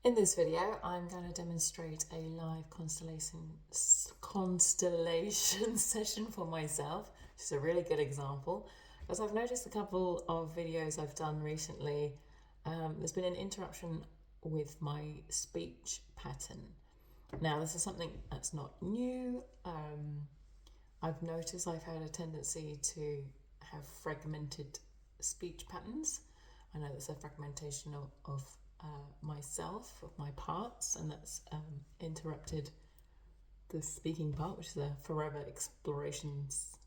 In this video, I'm going to demonstrate a live constellation session for myself, which is a really good example, because I've noticed a couple of videos I've done recently, there's been an interruption with my speech pattern. Now, this is something that's not new. I've noticed I've had a tendency to have fragmented speech patterns. I know there's a fragmentation of myself, of my parts, and that's interrupted the speaking part, which is a forever explorations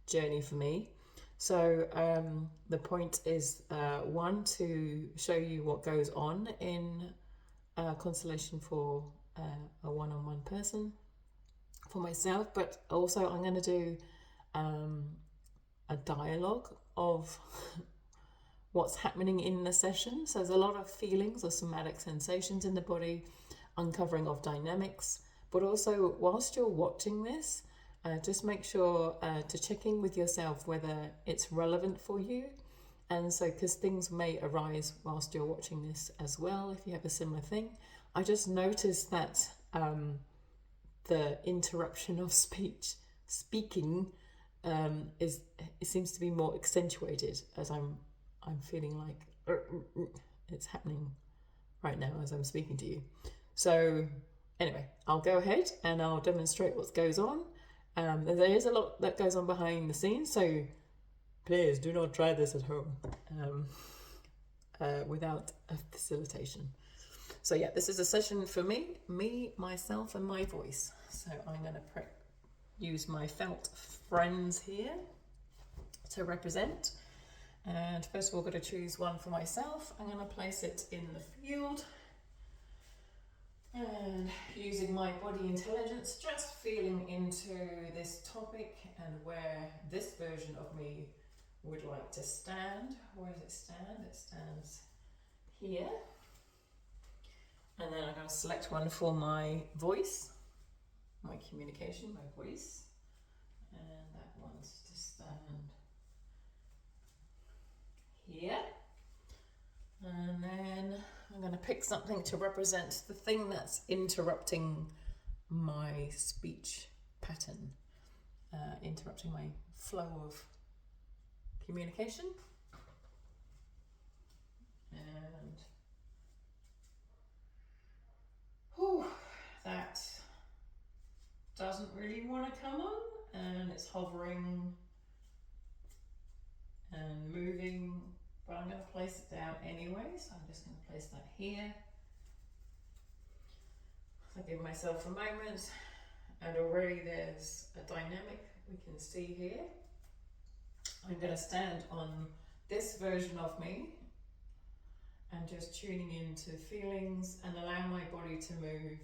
journey for me. So the point is, one, to show you what goes on in Constellation for a one-on-one person, for myself, but also I'm going to do a dialogue of what's happening in the session. So there's a lot of feelings or somatic sensations in the body, uncovering of dynamics, but also whilst you're watching this, just make sure to check in with yourself whether it's relevant for you. And so, because things may arise whilst you're watching this as well, if you have a similar thing. I just noticed that the interruption of speaking it seems to be more accentuated as I'm feeling like it's happening right now as I'm speaking to you. So anyway, I'll go ahead and I'll demonstrate what goes on. There is a lot that goes on behind the scenes, so please do not try this at home without a facilitation. So yeah, this is a session for me, myself, and my voice. So I'm going to use my felt friends here to represent. And first of all, I'm going to choose one for myself. I'm going to place it in the field. And using my body intelligence, just feeling into this topic and where this version of me would like to stand. Where does it stand? It stands here. And then I'm going to select one for my voice, my communication, my voice. And that wants to stand here. And then I'm going to pick something to represent the thing that's interrupting my speech pattern, interrupting my flow of communication. And that doesn't really want to come on, and it's hovering and moving, but I'm going to place it down anyway, so I'm just going to place that here. So I give myself a moment, and already there's a dynamic we can see here. I'm going to stand on this version of me and just tuning into feelings and allow my body to move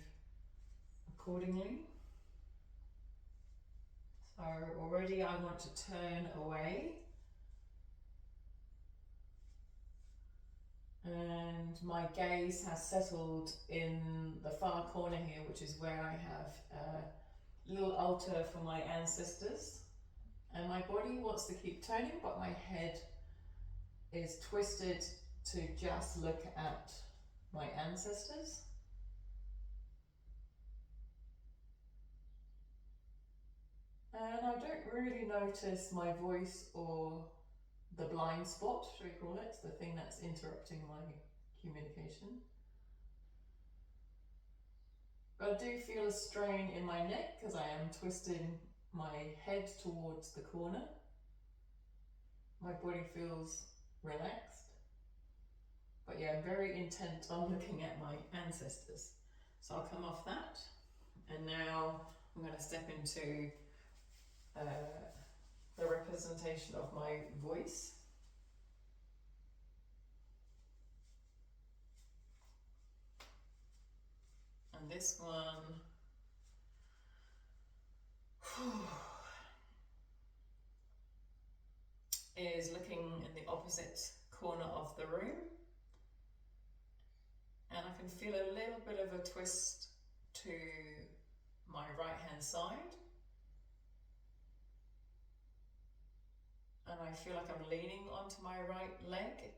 accordingly. So already I want to turn away, and my gaze has settled in the far corner here, which is where I have a little altar for my ancestors. And my body wants to keep turning, but my head is twisted to just look at my ancestors. And I don't really notice my voice or the blind spot, shall we call it, the thing that's interrupting my communication. But I do feel a strain in my neck because I am twisting my head towards the corner. My body feels relaxed. But yeah, I'm very intent on looking at my ancestors. So I'll come off that. And now I'm going to step into the representation of my voice. And this one is looking in the opposite corner of the room. And I can feel a little bit of a twist to my right hand side. And I feel like I'm leaning onto my right leg.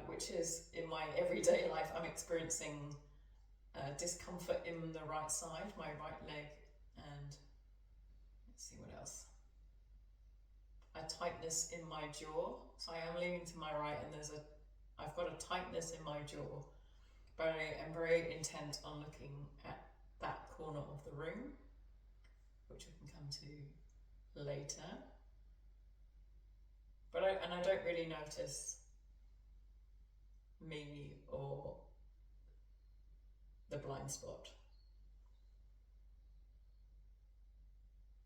which is in my everyday life, I'm experiencing discomfort in the right side, my right leg, and let's see what else. A tightness in my jaw. So I am leaning to my right, and I've got a tightness in my jaw, but I am very intent on looking at that corner of the room, which we can come to later. But I don't really notice me or the blind spot.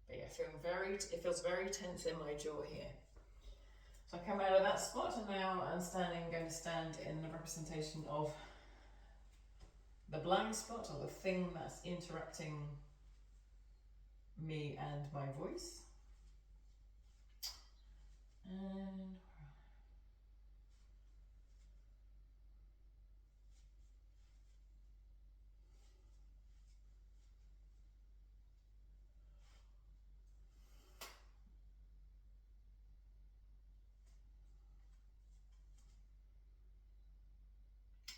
But yeah, it feels very tense in my jaw here. So I come out of that spot, and now I'm going to stand in the representation of the blind spot, or the thing that's interrupting me and my voice.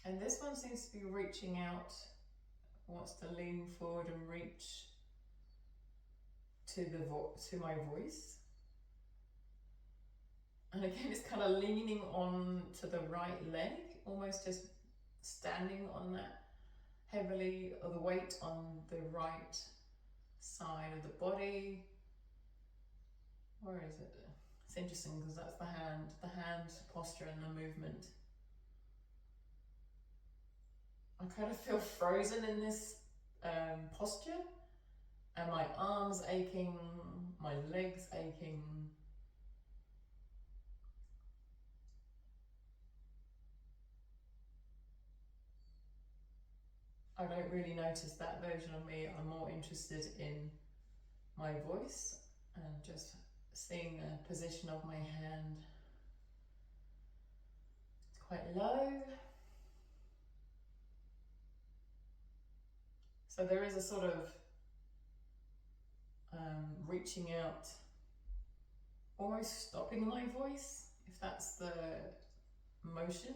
And this one seems to be reaching out, wants to lean forward and reach to my voice. And again, it's kind of leaning on to the right leg, almost just standing on that heavily, or the weight on the right side of the body. Where is it? It's interesting because that's the hand posture and the movement. I kind of feel frozen in this posture, and my arms aching, my legs aching. I don't really notice that version of me. I'm more interested in my voice and just seeing the position of my hand. It's quite low. So there is a sort of reaching out, almost stopping my voice, if that's the motion.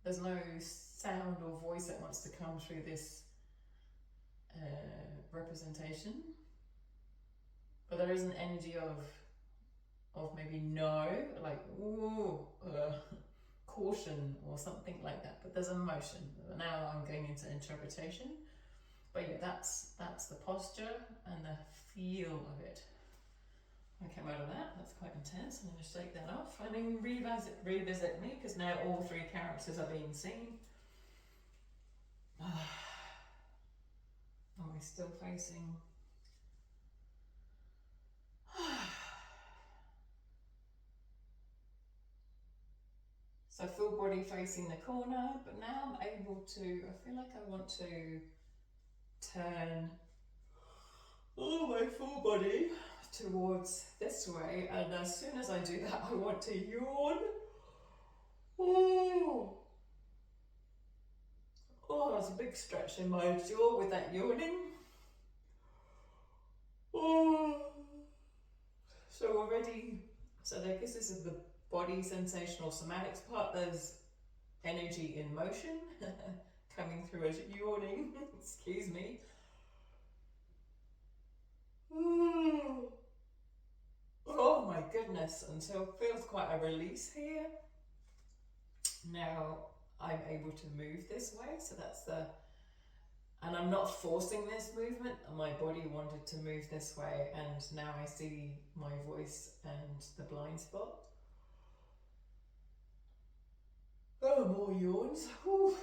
There's no sound or voice that wants to come through this representation, but there is an energy of maybe no, like ooh, caution or something like that. But there's a motion. Now I'm going into interpretation. But yeah, that's the posture and the feel of it. I came out of that. That's quite intense. I'm going to shake that off and then revisit me, because now all three characters are being seen. Am I still facing? So full body facing the corner, but now I'm able to, I feel like I want to turn all my full body towards this way, and as soon as I do that, I want to yawn. Oh, there's a big stretch in my jaw with that yawning. So already, this is the body sensational somatics part. There's energy in motion coming through as yawning. Excuse me. Oh my goodness, and so it feels quite a release here. Now I'm able to move this way, so that's and I'm not forcing this movement, my body wanted to move this way, and now I see my voice and the blind spot. Oh, more yawns. Whew.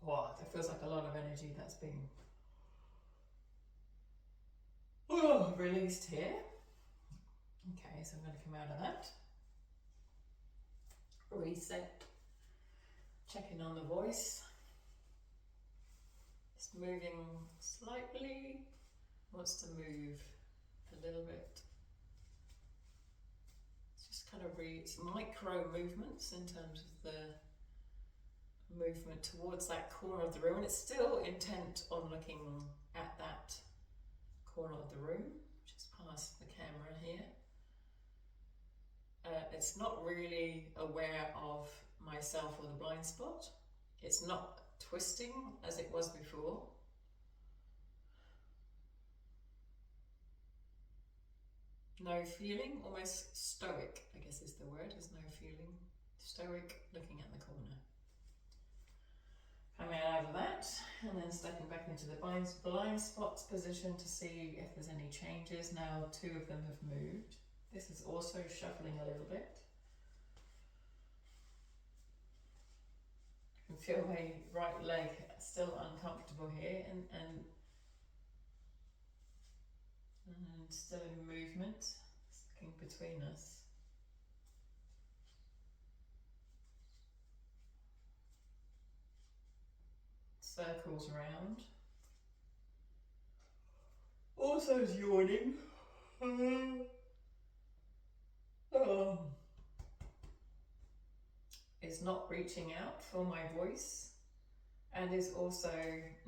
Wow, that feels like a lot of energy that's being released here. Okay, so I'm going to come out of that. Reset. Checking on the voice. It's moving slightly. Wants to move a little bit. It's just kind of micro movements in terms of the movement towards that corner of the room, and it's still intent on looking at that corner of the room, just past the camera here. it's not really aware of myself or the blind spot. It's not twisting as it was before. No feeling, almost stoic, I guess is the word. There's no feeling. Stoic, looking at the corner. Coming out of that, and then stepping back into the blind spots position to see if there's any changes. Now 2 of them have moved. This is also shuffling a little bit. I can feel my right leg still uncomfortable here, and still in movement, sticking between us. Circles around. Also is yawning. Is not reaching out for my voice, and is also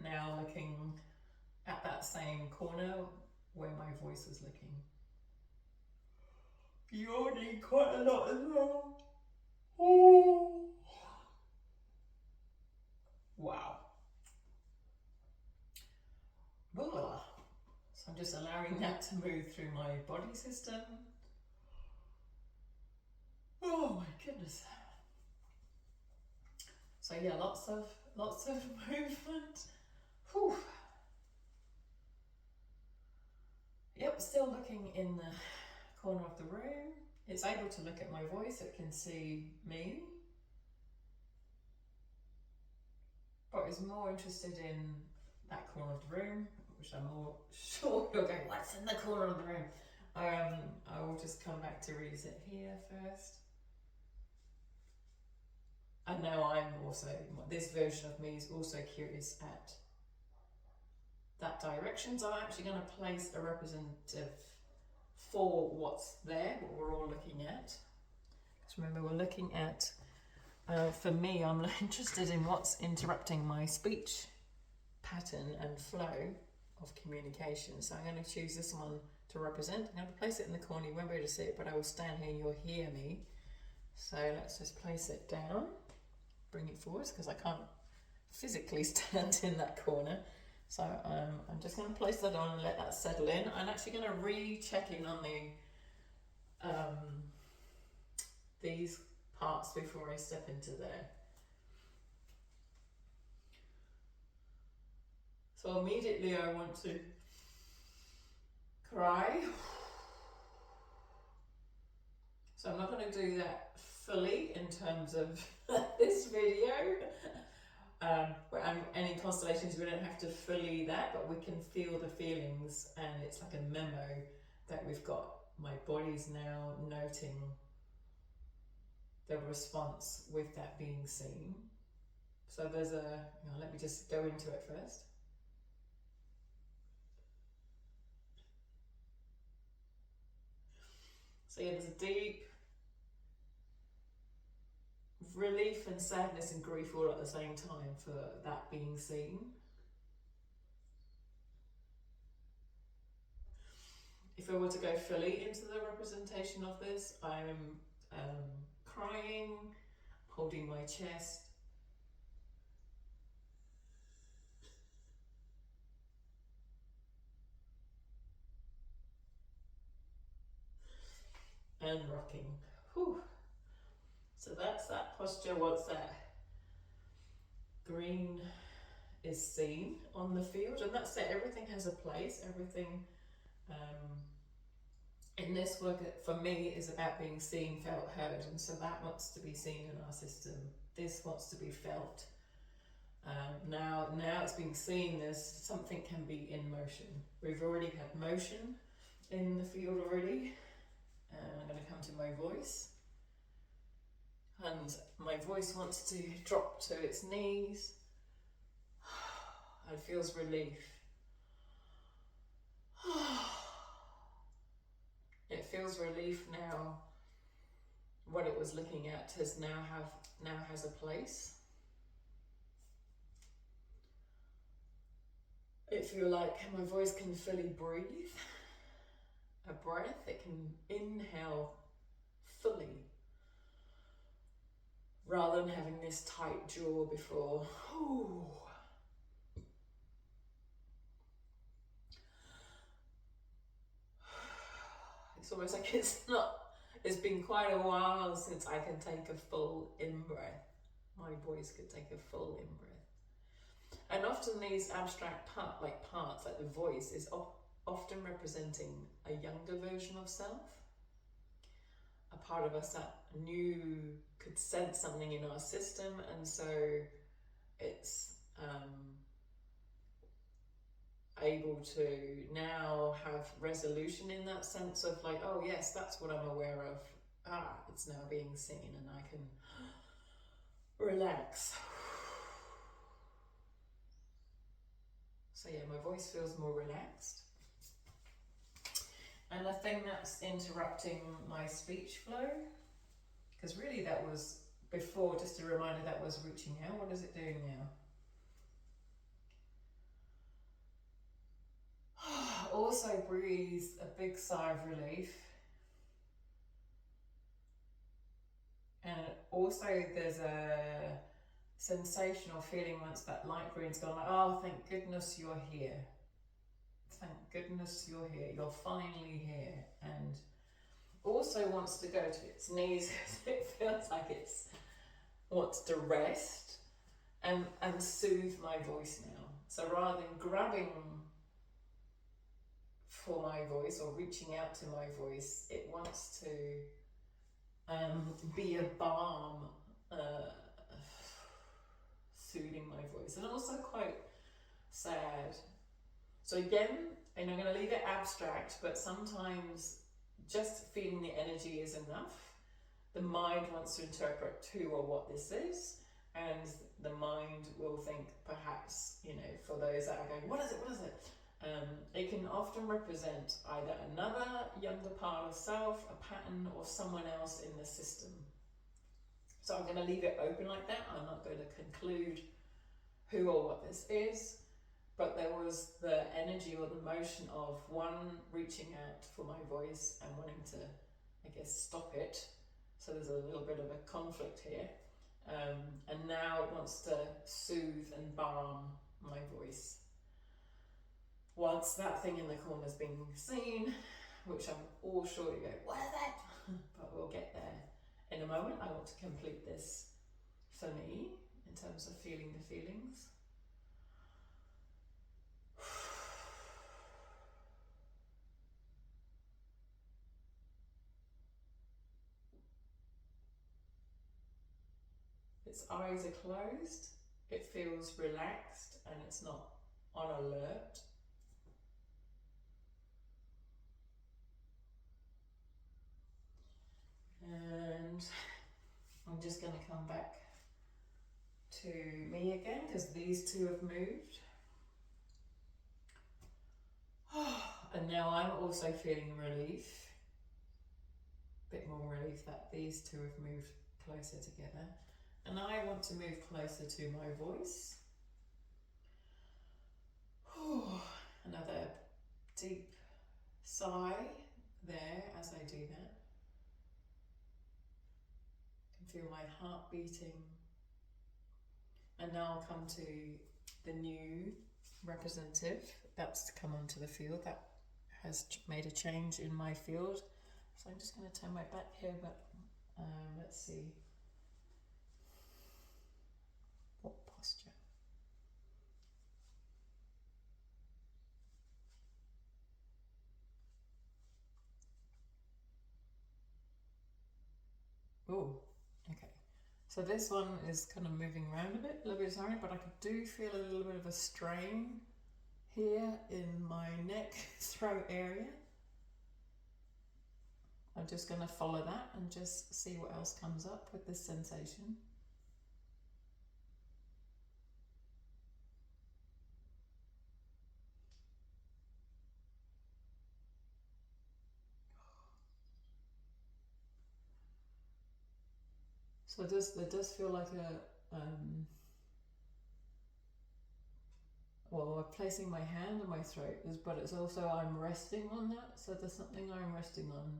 now looking at that same corner where my voice was looking. Yawning quite a lot as well. Oh. Wow. Ugh. So I'm just allowing that to move through my body system. Oh my goodness. So yeah, lots of movement. Whew. Yep, still looking in the corner of the room. It's able to look at my voice, it can see me. But is more interested in that corner of the room, which I'm more sure you're going, what's in the corner of the room? I will just come back to reset here first. And now I'm also, this version of me is also curious at that direction. So I'm actually going to place a representative for what's there, what we're all looking at. Because remember, we're looking at, for me, I'm interested in what's interrupting my speech pattern and flow of communication. So I'm going to choose this one to represent. I'm going to place it in the corner. You won't be able to see it, but I will stand here and you'll hear me. So let's just place it down, bring it forward, because I can't physically stand in that corner. So I'm just going to place that on and let that settle in. I'm actually going to re-check in on these parts before I step into there. So immediately I want to cry. So I'm not going to do that fully in terms of this video. And in constellations we don't have to fully that, but we can feel the feelings, and it's like a memo that we've got. My body's now noting the response with that being seen. So there's let me just go into it first. So yeah, there's a deep relief and sadness and grief all at the same time for that being seen. If I were to go fully into the representation of this, I'm crying, holding my chest, and rocking. Whew. So that's that posture. What's that? Green is seen on the field, and that's it. Everything has a place. Everything in this work for me is about being seen, felt, heard, and so that wants to be seen in our system. This wants to be felt. Now it's being seen. There's something can be in motion. We've already had motion in the field already. I'm going to come to my voice, and my voice wants to drop to its knees. It feels relief. It feels relief now. What it was looking at now has a place. It feels like my voice can fully breathe. A breath, it can inhale fully, rather than having this tight jaw before. Ooh. It's almost like it's been quite a while since I can take a full in-breath. My voice could take a full in-breath. And often these abstract parts, like the voice, is often representing a younger version of self. A part of us that could sense something in our system, and so it's able to now have resolution in that sense of like, oh yes, that's what I'm aware of. It's now being seen and I can relax. So yeah, my voice feels more relaxed. And the thing that's interrupting my speech flow, because really that was before, just a reminder, that was reaching out. What is it doing now? Also breathe a big sigh of relief. And also there's a sensation or feeling once that light green's gone, like, oh, thank goodness you're here. Thank goodness you're here. You're finally here. And also wants to go to its knees because it feels like it wants to rest and soothe my voice now. So rather than grabbing for my voice or reaching out to my voice, it wants to be a balm, soothing my voice, and also quite sad. So again, and I'm going to leave it abstract, but sometimes just feeling the energy is enough. The mind wants to interpret who or what this is, and the mind will think perhaps, for those that are going, what is it, what is it? It can often represent either another younger part of self, a pattern, or someone else in the system. So I'm going to leave it open like that. I'm not going to conclude who or what this is, but there was the energy or the motion of one reaching out for my voice and wanting to, I guess, stop it. So there's a little bit of a conflict here. And now it wants to soothe and balm my voice. Once that thing in the corner is being seen, which I'm all sure you go, what is that? But we'll get there in a moment. I want to complete this for me in terms of feeling the feelings. Its eyes are closed, it feels relaxed and it's not on alert. And I'm just going to come back to me again because these two have moved. And now I'm also feeling relief, a bit more relief that these two have moved closer together. And I want to move closer to my voice. Another deep sigh there as I do that. I can feel my heart beating. And now I'll come to the new representative that's come onto the field, that has made a change in my field. So I'm just going to turn my back here, but let's see. What posture? Oh, okay. So this one is kind of moving around a bit, a little bit sorry, but I do feel a little bit of a strain here in my neck, throat area. I'm just going to follow that and just see what else comes up with this sensation. So it does feel like well, I'm placing my hand on my throat, but it's also I'm resting on that. So there's something I'm resting on.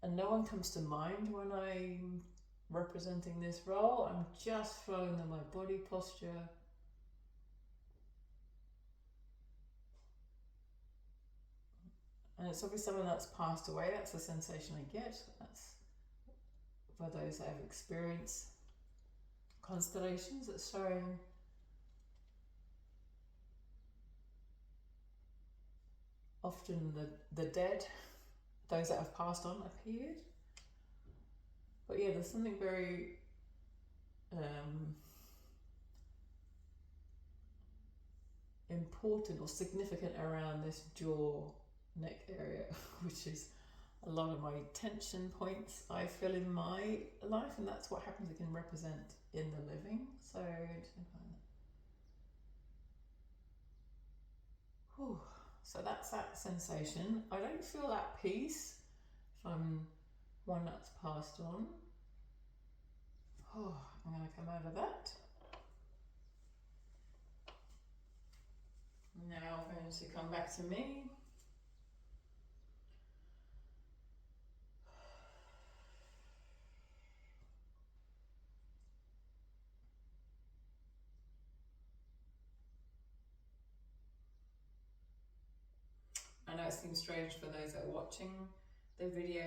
And no one comes to mind when I'm representing this role. I'm just following my body posture. And it's obviously someone that's passed away. That's the sensation I get. That's for those that have experienced constellations. It's showing often the dead, those that have passed on, appeared. But yeah, there's something very important or significant around this jaw neck area, which is a lot of my tension points I feel in my life, and that's what happens. It can represent in the living. So so that's that sensation. I don't feel that peace if I'm one that's passed on. I'm going to come out of that. Now I'm going to come back to me. I know it seems strange for those that are watching the video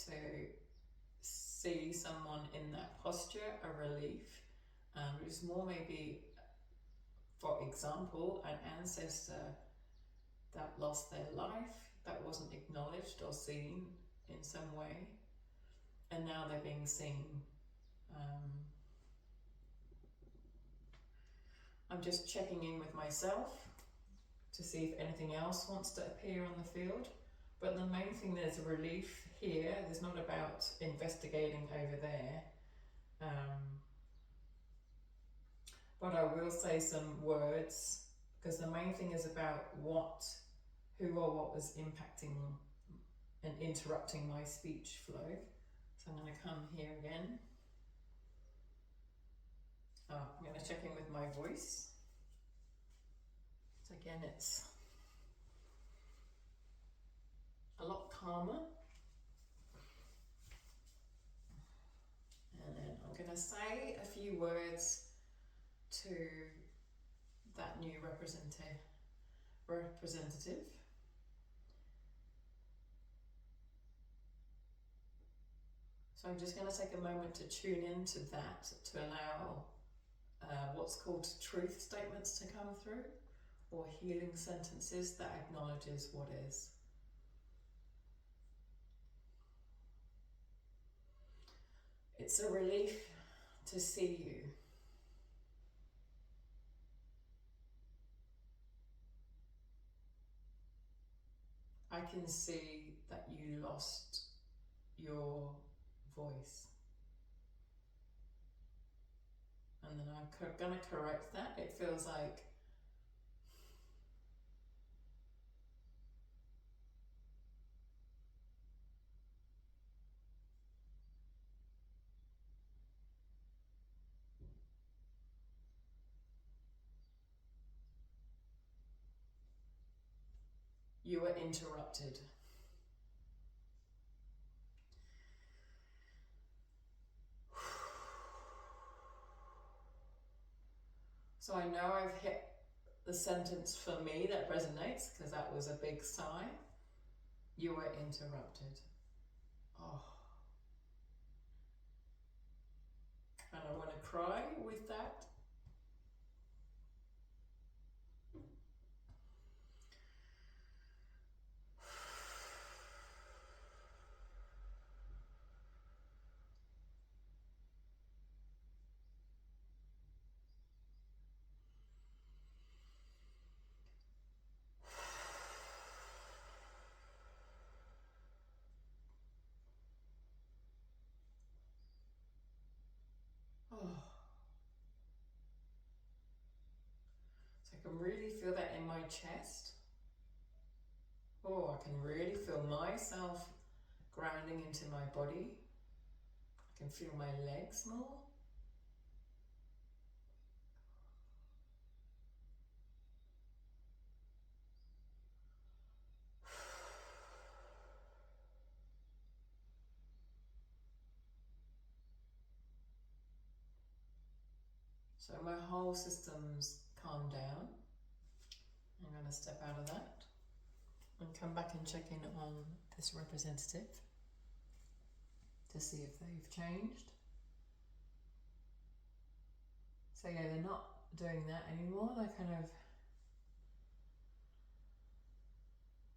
to see someone in that posture, a relief, which is more maybe, for example, an ancestor that lost their life, that wasn't acknowledged or seen in some way, and now they're being seen. I'm just checking in with myself to see if anything else wants to appear on the field. But the main thing, there's a relief here. There's not about investigating over there. But I will say some words, because the main thing is about who or what was impacting and interrupting my speech flow. So I'm going to come here again. I'm going to check in with my voice. So again, it's a lot calmer. And then I'm going to say a few words to that new representative. So I'm just going to take a moment to tune into that, to allow what's called truth statements to come through, or healing sentences that acknowledges what is. It's a relief to see you. I can see that you lost your voice. And then I'm going to correct that. It feels like you were interrupted. So I know I've hit the sentence for me that resonates, because that was a big sigh. You were interrupted. And I want to cry with that. So I can really feel that in my chest. I can really feel myself grounding into my body. I can feel my legs more. So my whole system's calmed down. I'm going to step out of that and come back and check in on this representative to see if they've changed. So yeah, they're not doing that anymore. They're kind of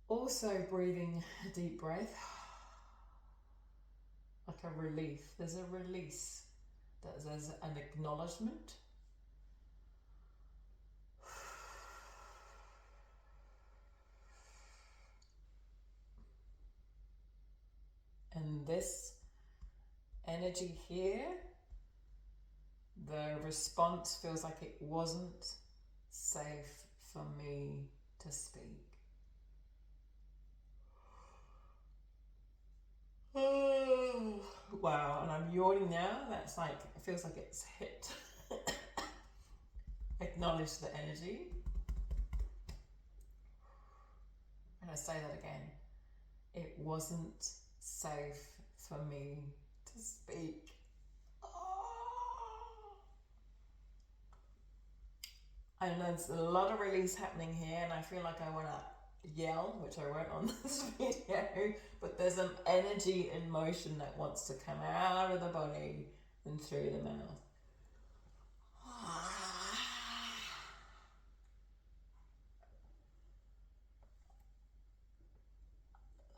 also breathing a deep breath, like a relief. There's a release. There's an acknowledgement. And this energy here, the response feels like it wasn't safe for me to speak. Oh, wow, and I'm yawning now. That's like, it feels like it's hit. Acknowledge the energy. I'm going to say that again. It wasn't safe for me to speak. Oh. And there's a lot of release happening here, and I feel like I want to yell, which I won't on this video, but there's an energy in motion that wants to come out of the body and through the mouth.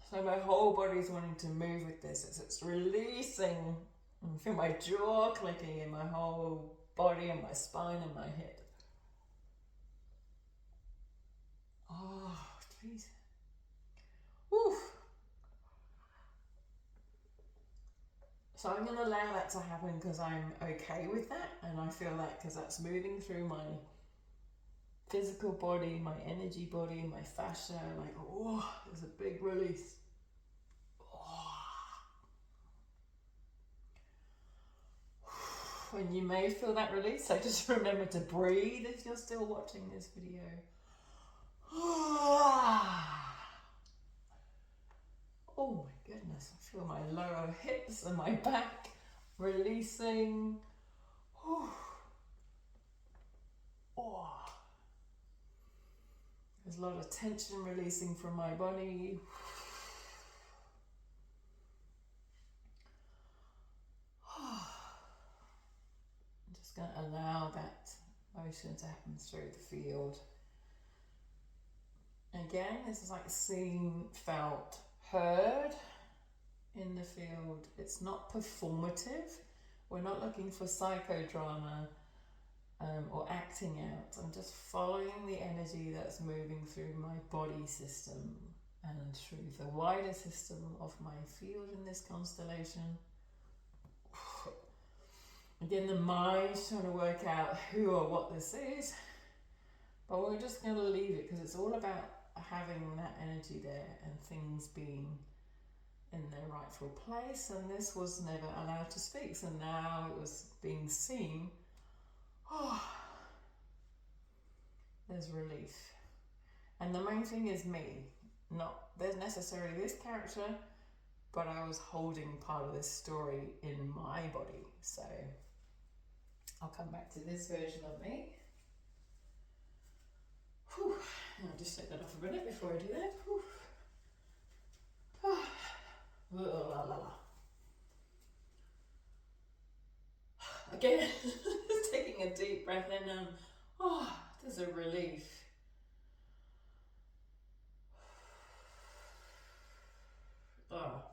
So my whole body's wanting to move with this. It's releasing. I feel my jaw clicking in my whole body and my spine and my head. Oh, please. Woo. So I'm going to allow that to happen because I'm okay with that, and I feel that because that's moving through my physical body, my energy body, my fascia, like, oh, there's a big release. And you may feel that release, so just remember to breathe if you're still watching this video. Oh my goodness, I feel my lower hips and my back releasing. Oh. There's a lot of tension releasing from my body. I'm just going to allow that motion to happen through the field. Again, this is like seen, felt, heard in the field. It's not performative. We're not looking for psychodrama or acting out. I'm just following the energy that's moving through my body system and through the wider system of my field in this constellation. Again, the mind's trying to work out who or what this is, but we're just going to leave it because it's all about having that energy there and things being in their rightful place, and this was never allowed to speak, so now it was being seen. Oh, there's relief. And the main thing is me, not there's necessarily this character, but I was holding part of this story in my body. So I'll come back to this version of me. Whew. I'll just take that off a minute before I do that. Again, taking a deep breath in and there's a relief. Oh.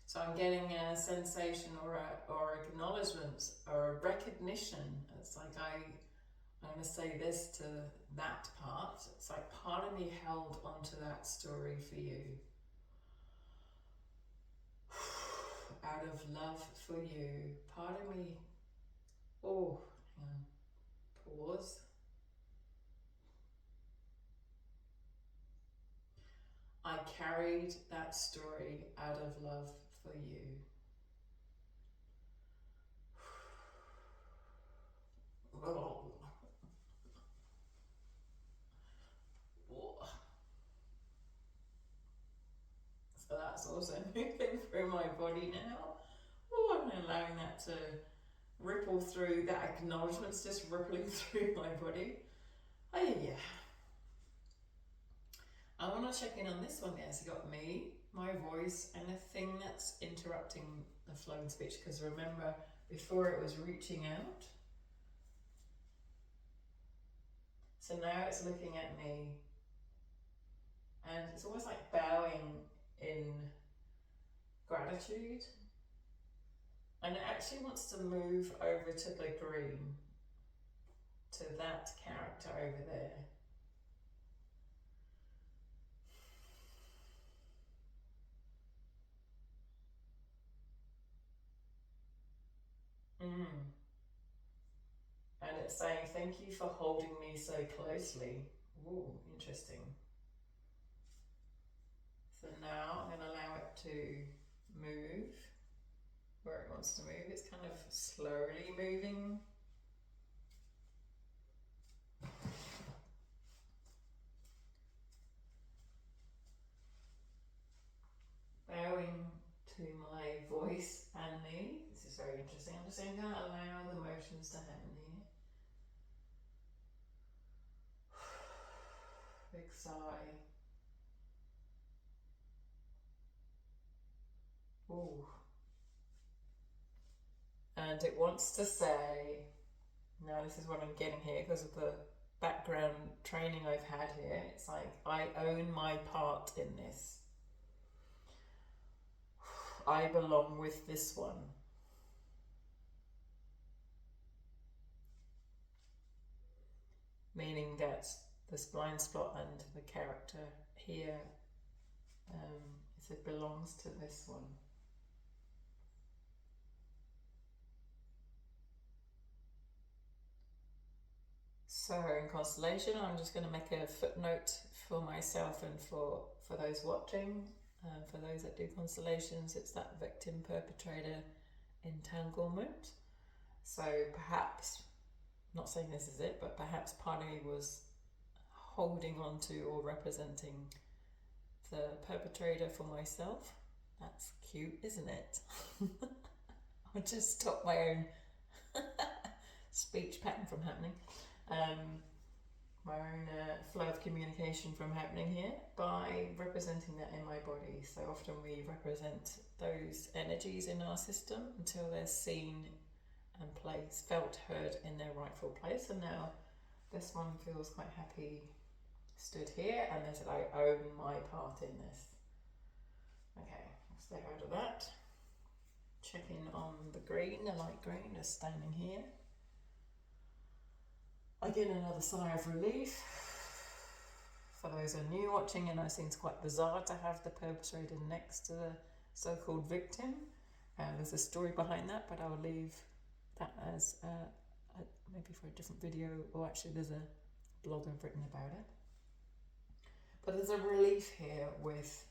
So I'm getting a sensation or acknowledgement or a recognition. It's like I'm going to say this to that part. It's like part of me held onto that story for you. Out of love for you. Part of me, pause. I carried that story out of love for you. So that's also moving through my body now. allowing that to ripple through, that acknowledgement's just rippling through my body. Oh yeah. I want to check in on this one, guys. You got me, my voice, and a thing that's interrupting the flow in speech. Because remember, before it was reaching out. So now it's looking at me. And it's almost like bowing in gratitude. And it actually wants to move over to the green, to that character over there. And it's saying, thank you for holding me so closely. Ooh, interesting. So now I'm going to allow it to move where it wants to move. It's kind of slowly moving. Bowing to my voice and me. This is very interesting. I'm just going to allow the motions to happen here. Big sigh. Ooh. And it wants to say, now this is what I'm getting here because of the background training I've had here. It's like, I own my part in this. I belong with this one. Meaning that this blind spot and the character here, it belongs to this one. So in Constellation, I'm just going to make a footnote for myself and for those watching. For those that do constellations, it's that victim perpetrator entanglement. So perhaps, not saying this is it, but perhaps part of me was holding on to or representing the perpetrator for myself. That's cute, isn't it? I'll just stop my own speech pattern from happening. My own flow of communication from happening here by representing that in my body. So often we represent those energies in our system until they're seen and felt, heard in their rightful place. And now this one feels quite happy stood here and they said, I own my part in this. Okay, let's stay out of that. Checking on the green, the light green, just standing here. I get another sigh of relief. For those who are new watching, and it seems quite bizarre to have the perpetrator next to the so-called victim. There's a story behind that, but I'll leave that as maybe for a different video, or actually there's a blog I've written about it. But there's a relief here with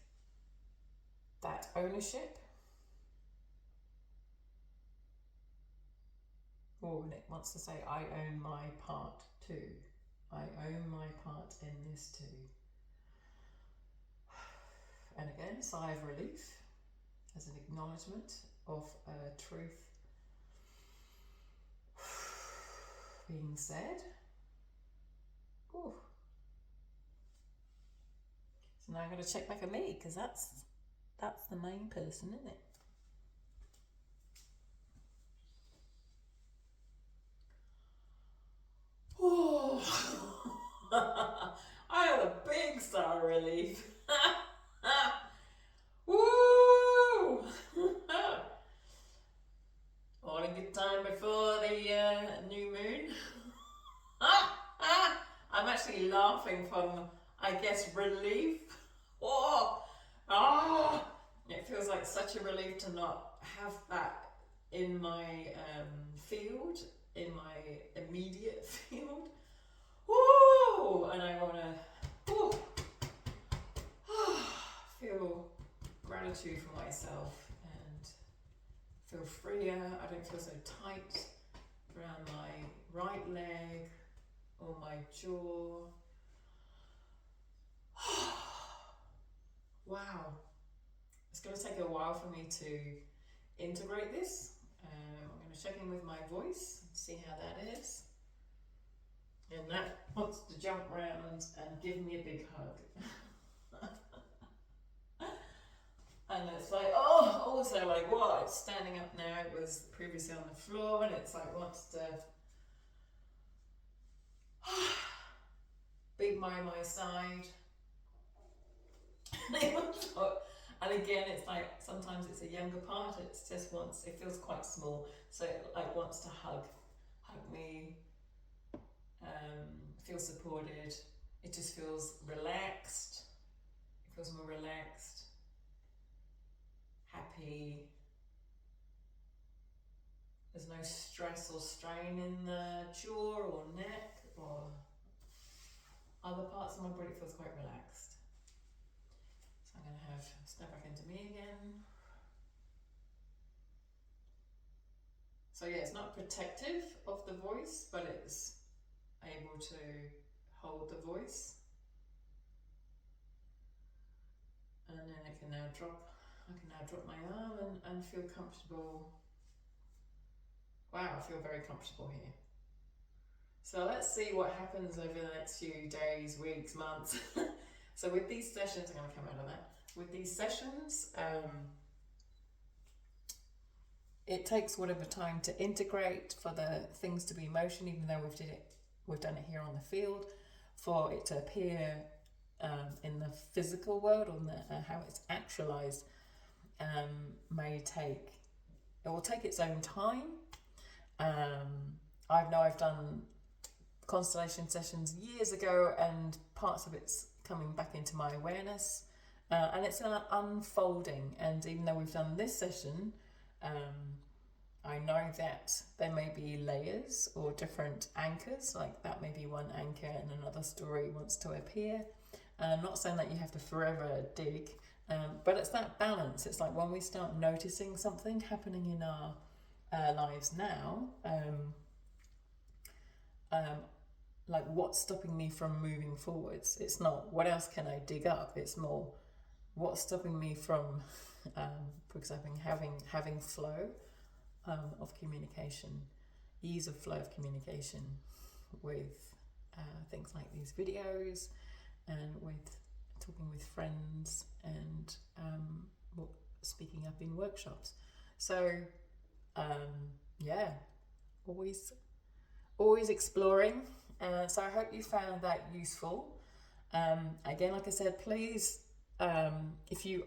that ownership. Oh, and it wants to say, I own my part too. I own my part in this too. And again, sigh of relief as an acknowledgement of a truth being said. Ooh. So now I'm going to check back at me, because that's the main person, isn't it? Oh, I had a big sigh of relief. Woo! All in good time before the new moon. I'm actually laughing from, I guess, relief. It feels like such a relief to not have that in my field, in my immediate field. Woo! And I want to feel gratitude for myself and feel freer. I don't feel so tight around my right leg or my jaw. Wow. It's going to take a while for me to integrate this I'm going to check in with my voice, see how that is. And that wants to jump around and give me a big hug. And it's like, oh, also like, what? It's standing up now. It was previously on the floor, and it's like wants to be by my side. And again, it's like sometimes it's a younger part. It's just wants. It feels quite small, so it like wants to hug me. Feel supported. It just feels relaxed. It feels more relaxed, happy. There's no stress or strain in the jaw or neck or other parts of my body. It feels quite relaxed. So I'm going to have step back into me again. So yeah, it's not protective of the voice, but it's able to hold the voice. And then I can now drop my arm and feel comfortable. Wow, I feel very comfortable here. So let's see what happens over the next few days, weeks, months. So with these sessions, I'm going to come out of that. With these sessions, it takes whatever time to integrate for the things to be in motion, even though we've done it here on the field, for it to appear in the physical world, on the how it's actualized, it will take its own time. I've done Constellation sessions years ago, and parts of it's coming back into my awareness, and it's an unfolding. And even though we've done this session, I know that there may be layers or different anchors, like that may be one anchor and another story wants to appear. I'm not saying that you have to forever dig, but it's that balance. It's like when we start noticing something happening in our lives now, like what's stopping me from moving forwards. It's not what else can I dig up, it's more what's stopping me from, for example, having flow of communication, ease of flow of communication with things like these videos, and with talking with friends, and speaking up in workshops. So yeah, always exploring. So I hope you found that useful. Again, like I said, please, if you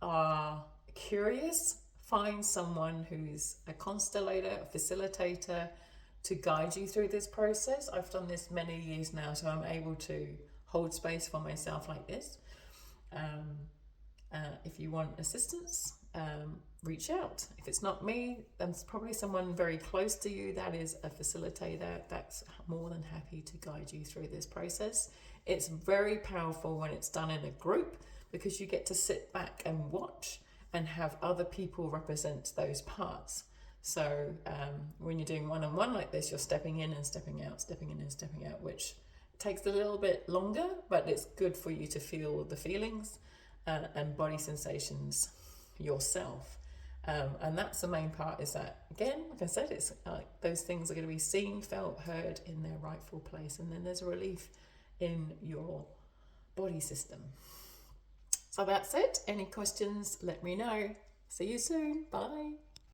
are curious, find someone who's a constellator, a facilitator, to guide you through this process. I've done this many years now, so I'm able to hold space for myself like this. If you want assistance, reach out. If it's not me, then it's probably someone very close to you that is a facilitator that's more than happy to guide you through this process. It's very powerful when it's done in a group, because you get to sit back and watch and have other people represent those parts. So when you're doing one-on-one like this, you're stepping in and stepping out, stepping in and stepping out, which takes a little bit longer, but it's good for you to feel the feelings and body sensations yourself. And that's the main part, is that, again, like I said, it's those things are going to be seen, felt, heard in their rightful place, and then there's a relief in your body system. So that's it. Any questions, let me know. See you soon. Bye.